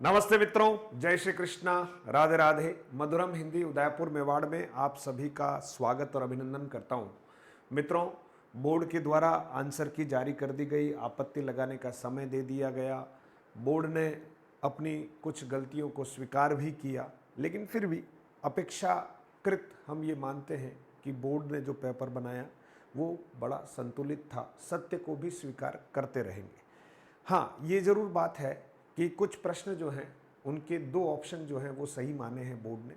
नमस्ते मित्रों, जय श्री कृष्णा, राधे राधे। मधुरम हिंदी उदयपुर मेवाड़ में आप सभी का स्वागत और अभिनंदन करता हूं। मित्रों, बोर्ड के द्वारा आंसर की जारी कर दी गई, आपत्ति लगाने का समय दे दिया गया। बोर्ड ने अपनी कुछ गलतियों को स्वीकार भी किया, लेकिन फिर भी अपेक्षाकृत हम ये मानते हैं कि बोर्ड ने जो पेपर बनाया वो बड़ा संतुलित था। सत्य को भी स्वीकार करते रहेंगे। हाँ, ये ज़रूर बात है कि कुछ प्रश्न जो हैं उनके दो ऑप्शन जो हैं वो सही माने हैं बोर्ड ने।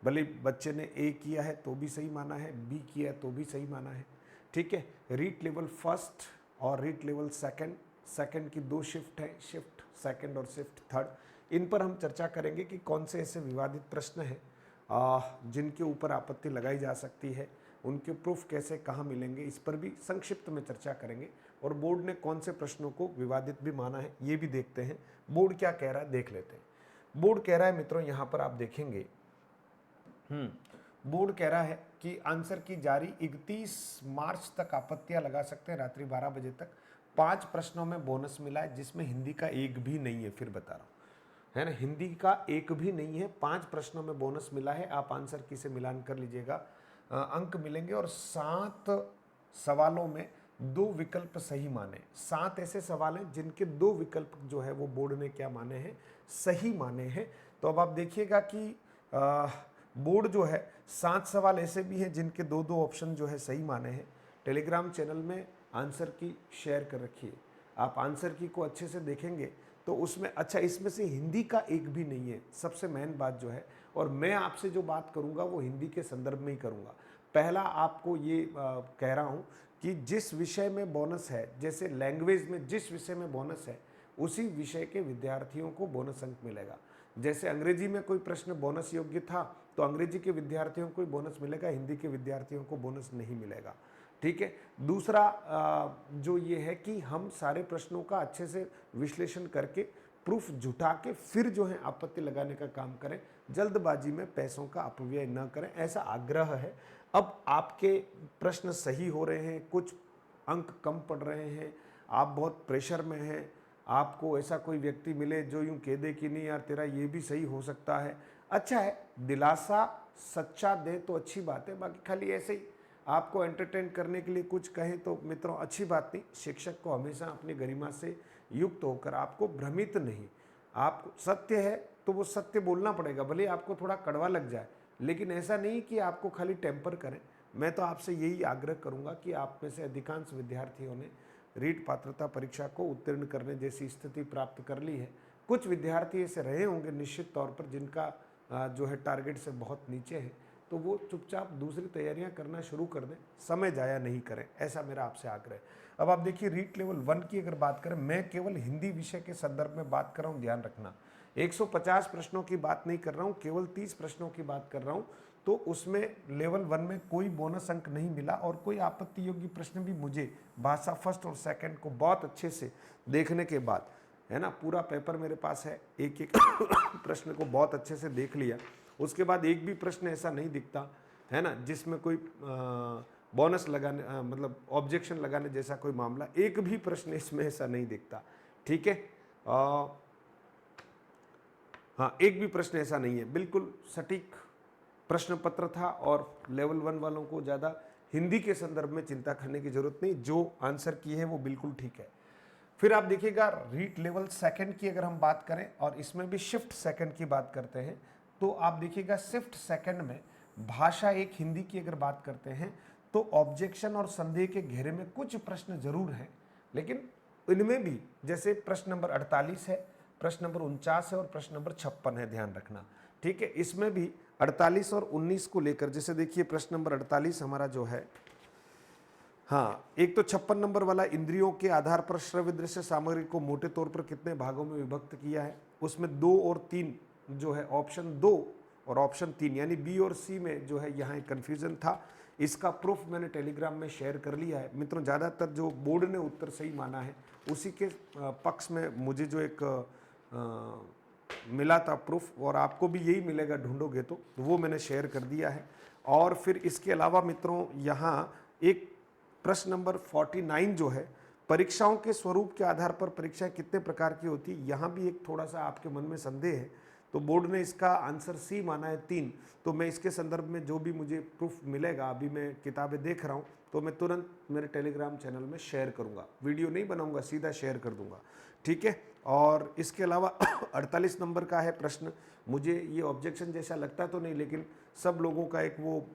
भले बच्चे ने ए किया है तो भी सही माना है, बी किया है तो भी सही माना है। ठीक है, रीट लेवल फर्स्ट और रीट लेवल सेकंड, सेकंड की दो शिफ्ट है, शिफ्ट सेकंड और शिफ्ट थर्ड। इन पर हम चर्चा करेंगे कि कौन से ऐसे विवादित प्रश्न हैं जिनके ऊपर आपत्ति लगाई जा सकती है, उनके प्रूफ कैसे कहाँ मिलेंगे, इस पर भी संक्षिप्त में चर्चा करेंगे। और बोर्ड ने कौन से प्रश्नों को विवादित भी माना है ये भी देखते हैं। बोर्ड क्या कह रहा है देख लेते हैं। बोर्ड कह रहा है मित्रों, यहाँ पर आप देखेंगे बोर्ड कह रहा है कि आंसर की जारी 31 मार्च तक आपत्तियां लगा सकते हैं, रात्रि 12 बजे तक। 5 प्रश्नों में बोनस मिला है, जिसमें हिंदी का एक भी नहीं है। फिर बता रहा हूँ, है ना, हिंदी का एक भी नहीं है। 5 प्रश्नों में बोनस मिला है। आप आंसर की से मिलान कर लीजिएगा, अंक मिलेंगे। और 7 सवालों में 2 विकल्प सही माने। 7 ऐसे सवाल हैं जिनके 2 विकल्प जो है वो बोर्ड ने क्या माने हैं, सही माने हैं। तो अब आप देखिएगा कि बोर्ड जो है 7 सवाल ऐसे भी हैं जिनके 2-2 ऑप्शन जो है सही माने हैं। टेलीग्राम चैनल में आंसर की शेयर कर रखिए। आप आंसर की को अच्छे से देखेंगे तो उसमें अच्छा, इसमें से हिंदी का एक भी नहीं है, सबसे मेन बात जो है। और मैं आपसे जो बात करूंगा वो हिंदी के संदर्भ में ही करूंगा। पहला आपको ये कह रहा हूं कि जिस विषय में बोनस है, जैसे लैंग्वेज में जिस विषय में बोनस है उसी विषय के विद्यार्थियों को बोनस अंक मिलेगा। जैसे अंग्रेजी में कोई प्रश्न बोनस योग्य था तो अंग्रेजी के विद्यार्थियों को बोनस मिलेगा, हिंदी के विद्यार्थियों को बोनस नहीं मिलेगा। ठीक है। दूसरा जो ये है कि हम सारे प्रश्नों का अच्छे से विश्लेषण करके प्रूफ जुटा के फिर जो है आपत्ति लगाने का काम करें। जल्दबाजी में पैसों का अपव्यय न करें, ऐसा आग्रह है। अब आपके प्रश्न सही हो रहे हैं, कुछ अंक कम पड़ रहे हैं, आप बहुत प्रेशर में हैं, आपको ऐसा कोई व्यक्ति मिले जो यूं कह दे कि नहीं यार तेरा ये भी सही हो सकता है, अच्छा है, दिलासा सच्चा दे तो अच्छी बात है। बाकी खाली ऐसे ही आपको एंटरटेन करने के लिए कुछ कहें तो मित्रों अच्छी बात नहीं। शिक्षक को हमेशा अपनी गरिमा से युक्त होकर, आपको भ्रमित नहीं, आप सत्य है तो वो सत्य बोलना पड़ेगा, भले आपको थोड़ा कड़वा लग जाए, लेकिन ऐसा नहीं कि आपको खाली टेम्पर करें। मैं तो आपसे यही आग्रह करूंगा कि आप में से अधिकांश विद्यार्थियों ने रीट पात्रता परीक्षा को उत्तीर्ण करने जैसी स्थिति प्राप्त कर ली है। कुछ विद्यार्थी ऐसे रहे होंगे निश्चित तौर पर जिनका जो है टारगेट से बहुत नीचे है, तो वो चुपचाप दूसरी तैयारियां करना शुरू कर दें, समय जाया नहीं करें, ऐसा मेरा आपसे आग्रह है। अब आप देखिए रीट लेवल 1 की अगर बात करें, मैं केवल हिंदी विषय के संदर्भ में बात कर रहा हूं, ध्यान रखना। 150 प्रश्नों की बात नहीं कर रहा हूं, केवल 30 प्रश्नों की बात कर रहा हूं। तो उसमें लेवल 1 में कोई बोनस अंक नहीं मिला और कोई आपत्ति योग्य प्रश्न भी मुझे भाषा फर्स्ट और सेकंड को बहुत अच्छे से देखने के बाद, है ना, पूरा पेपर मेरे पास है, एक एक प्रश्न को बहुत अच्छे से देख लिया, उसके बाद एक भी प्रश्न ऐसा नहीं दिखता, है ना, जिसमें कोई बोनस लगाने मतलब ऑब्जेक्शन लगाने जैसा कोई मामला, एक भी प्रश्न इसमें ऐसा नहीं दिखता। ठीक है, हाँ, एक भी प्रश्न ऐसा नहीं है, बिल्कुल सटीक प्रश्न पत्र था। और लेवल 1 वालों को ज़्यादा हिंदी के संदर्भ में चिंता करने की जरूरत नहीं, जो आंसर की है वो बिल्कुल ठीक है। फिर आप देखिएगा रीट लेवल सेकंड की अगर हम बात करें और इसमें भी शिफ्ट सेकंड की बात करते हैं, तो आप देखिएगा शिफ्ट सेकंड में भाषा एक हिंदी की अगर बात करते हैं तो ऑब्जेक्शन और संदेह के घेरे में कुछ प्रश्न जरूर हैं, लेकिन इनमें भी जैसे प्रश्न नंबर 48 है, प्रश्न नंबर 49 है और प्रश्न नंबर 56 है, ध्यान रखना। ठीक है, इसमें भी 48 और 19 को लेकर, जैसे देखिए प्रश्न नंबर 48 हमारा जो है, हाँ, एक तो 56 नंबर वाला, इंद्रियों के आधार पर श्रव्य दृश्य सामग्री को मोटे तौर पर कितने भागों में विभक्त किया है, उसमें 2 और 3 जो है, ऑप्शन 2 और ऑप्शन 3 यानी बी और सी में जो है यहाँ एक कन्फ्यूजन था। इसका प्रूफ मैंने टेलीग्राम में शेयर कर लिया है मित्रों। ज़्यादातर जो बोर्ड ने उत्तर सही माना है उसी के पक्ष में मुझे जो एक मिला था प्रूफ, और आपको भी यही मिलेगा ढूंढोगे तो वो मैंने शेयर कर दिया है। और फिर इसके अलावा मित्रों यहाँ एक प्रश्न नंबर 49 जो है, परीक्षाओं के स्वरूप के आधार पर परीक्षाएं कितने प्रकार की होती है, यहाँ भी एक थोड़ा सा आपके मन में संदेह है। तो बोर्ड ने इसका आंसर सी माना है 3। तो मैं इसके संदर्भ में जो भी मुझे प्रूफ मिलेगा, अभी मैं किताबें देख रहा हूँ, तो मैं तुरंत मेरे टेलीग्राम चैनल में शेयर करूँगा, वीडियो नहीं बनाऊँगा, सीधा शेयर कर दूँगा, ठीक है। और इसके अलावा 48 नंबर का है प्रश्न। मुझे ये ऑब्जेक्शन जैसा लगता तो नहीं, लेकिन सब लोगों का एक वो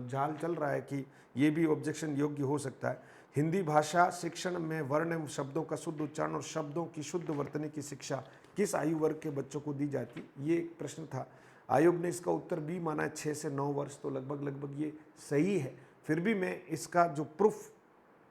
जाल चल रहा है कि ये भी ऑब्जेक्शन योग्य हो सकता है। हिंदी भाषा शिक्षण में वर्ण एवं शब्दों का शुद्ध उच्चारण और शब्दों की शुद्ध वर्तनी की शिक्षा किस आयु वर्ग के बच्चों को दी जाती, ये एक प्रश्न था। आयोग ने इसका उत्तर बी माना है, 6 से 9 वर्ष, तो लगभग ये सही है। फिर भी मैं इसका जो प्रूफ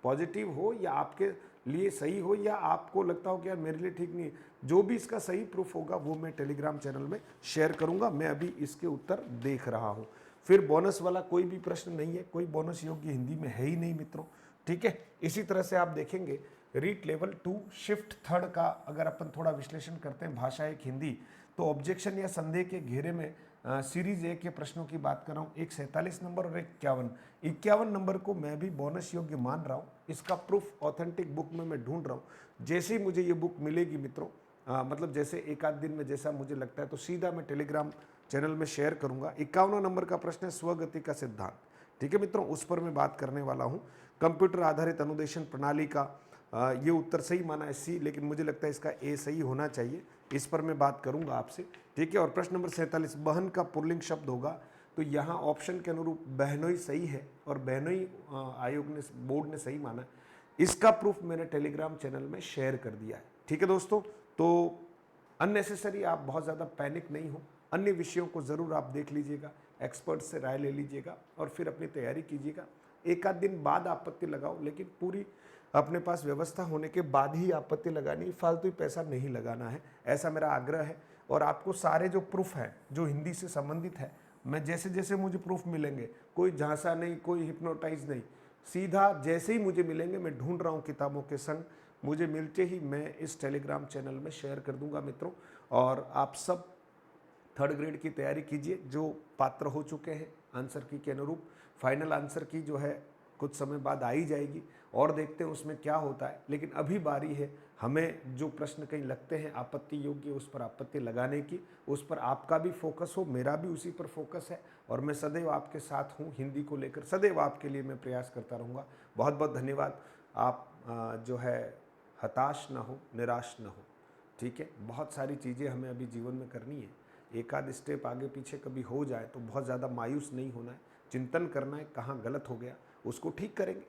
पॉजिटिव हो या आपके लिए सही हो या आपको लगता हो कि यार मेरे लिए ठीक नहीं है, जो भी इसका सही प्रूफ होगा वो मैं टेलीग्राम चैनल में शेयर करूंगा। मैं अभी इसके उत्तर देख रहा हूं। फिर बोनस वाला कोई भी प्रश्न नहीं है, कोई बोनस योग्य हिंदी में है ही नहीं मित्रों, ठीक है। इसी तरह से आप देखेंगे रीट लेवल 2 शिफ्ट थर्ड का अगर अपन थोड़ा विश्लेषण करते हैं, भाषा एक हिंदी, तो ऑब्जेक्शन या संदेह के घेरे में सीरीज ए के प्रश्नों की बात कर रहा हूँ, एक 47 नंबर और एक 51 नंबर को मैं भी बोनस योग्य मान रहा हूँ। इसका प्रूफ ऑथेंटिक बुक में मैं ढूंढ रहा हूँ। जैसे ही मुझे ये बुक मिलेगी मित्रों, मतलब जैसे एक आध दिन में जैसा मुझे लगता है, तो सीधा मैं टेलीग्राम चैनल में शेयर करूंगा। 51 नंबर का प्रश्न है स्वगति का सिद्धांत, ठीक है मित्रों, उस पर मैं बात करने वाला हूँ। कंप्यूटर आधारित अनुदेशन प्रणाली का ये उत्तर सही माना है सी, लेकिन मुझे लगता है इसका ए सही होना चाहिए, इस पर मैं बात करूंगा आपसे, ठीक है। और प्रश्न नंबर 47 बहन का पुल्लिंग शब्द होगा, तो यहाँ ऑप्शन के अनुरूप बहनोई सही है और बहनोई आयोग ने, बोर्ड ने सही माना। इसका प्रूफ मैंने टेलीग्राम चैनल में शेयर कर दिया है, ठीक है दोस्तों। तो अननेसेसरी आप बहुत ज़्यादा पैनिक नहीं हो, अन्य विषयों को ज़रूर आप देख लीजिएगा, एक्सपर्ट से राय ले लीजिएगा और फिर अपनी तैयारी कीजिएगा। एक आध दिन बाद आपत्ति लगाओ, लेकिन पूरी अपने पास व्यवस्था होने के बाद ही आपत्ति लगानी, फालतू पैसा नहीं लगाना है, ऐसा मेरा आग्रह है। और आपको सारे जो प्रूफ हैं जो हिंदी से संबंधित है, मैं जैसे जैसे मुझे प्रूफ मिलेंगे, कोई झांसा नहीं, कोई हिप्नोटाइज नहीं, सीधा जैसे ही मुझे मिलेंगे मैं ढूंढ रहा हूँ किताबों के संग, मुझे मिलते ही मैं इस टेलीग्राम चैनल में शेयर कर दूंगा मित्रों। और आप सब थर्ड ग्रेड की तैयारी कीजिए जो पात्र हो चुके हैं आंसर की के अनुरूप। फाइनल आंसर की जो है कुछ समय बाद आ ही जाएगी और देखते हैं उसमें क्या होता है। लेकिन अभी बारी है हमें जो प्रश्न कहीं लगते हैं आपत्ति योग्य, उस पर आपत्ति लगाने की, उस पर आपका भी फोकस हो, मेरा भी उसी पर फोकस है और मैं सदैव आपके साथ हूँ। हिंदी को लेकर सदैव आपके लिए मैं प्रयास करता रहूँगा। बहुत बहुत धन्यवाद। आप जो है हताश ना हो, निराश ना हो, ठीक है। बहुत सारी चीज़ें हमें अभी जीवन में करनी है, एक आध स्टेप आगे पीछे कभी हो जाए तो बहुत ज़्यादा मायूस नहीं होना है, चिंतन करना है कहाँ गलत हो गया, उसको ठीक करेंगे,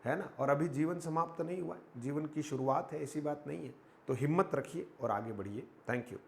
है ना। और अभी जीवन समाप्त नहीं हुआ है, जीवन की शुरुआत है, ऐसी बात नहीं है। तो हिम्मत रखिए और आगे बढ़िए। Thank you.